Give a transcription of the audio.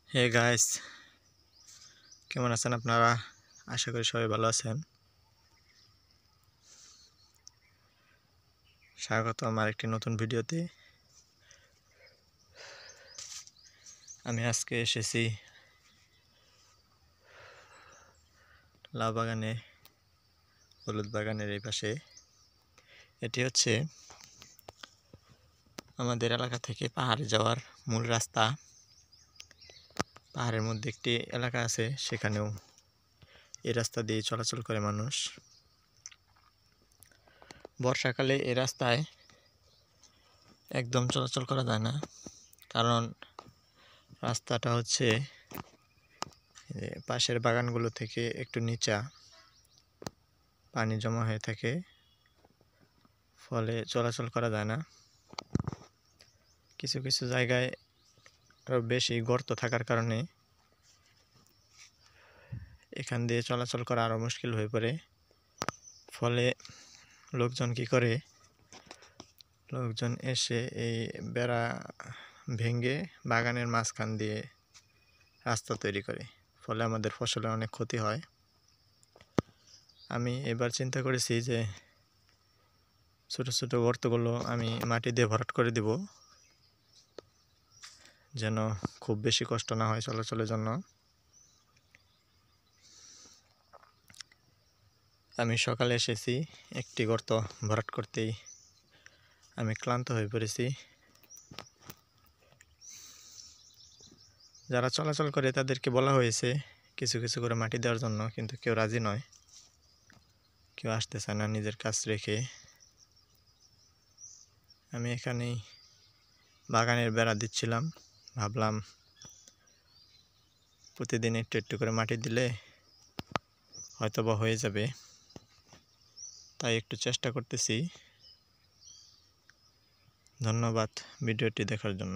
Hey guys, কেমন আছেন আপনারা? আশা করি সবাই ভালো আছেন। স্বাগত আমার একটি নতুন ভিডিওতে। আমি আজকে এসেছি লাউ বাগানে, হলুদ বাগানের এই পাশে। এটি হচ্ছে আমাদের এলাকা থেকে পাহাড়ে যাওয়ার মূল রাস্তা। পাহাড়ের মধ্যে একটি এলাকা আছে, সেখানেও এই রাস্তা দিয়ে চলাচল করে মানুষ। বর্ষাকালে এই রাস্তায় একদম চলাচল করা যায় না, কারণ রাস্তাটা হচ্ছে পাশের বাগানগুলো থেকে একটু নিচা, পানি জমা হয়ে থাকে, ফলে চলাচল করা যায় না। কিছু কিছু জায়গায় আরও বেশি গর্ত থাকার কারণে এখান দিয়ে চলাচল করা আরও মুশকিল হয়ে পড়ে। ফলে লোকজন কি করে, লোকজন এসে এই বেড়া ভেঙে বাগানের মাঝখান দিয়ে রাস্তা তৈরি করে, ফলে আমাদের ফসলের অনেক ক্ষতি হয়। আমি এবার চিন্তা করেছি যে ছোটো ছোটো গর্তগুলো আমি মাটি দিয়ে ভরাট করে দিব, যেন খুব বেশি কষ্ট না হয় চলাচলের জন্য। আমি সকালে এসেছি, একটি গর্ত ভরাট করতেই আমি ক্লান্ত হয়ে পড়েছি। যারা চলাচল করে তাদেরকে বলা হয়েছে কিছু কিছু করে মাটি দেওয়ার জন্য, কিন্তু কেউ রাজি নয়, কেউ আসতে চায় না নিজের কাজ রেখে। আমি এখানেই বাগানের বেড়া দিচ্ছিলাম, ভাবলাম প্রতিদিন একটু একটু করে মাটি দিলে হয়তোবা হয়ে যাবে, তাই একটু চেষ্টা করতেছি। ধন্যবাদ ভিডিওটি দেখার জন্য।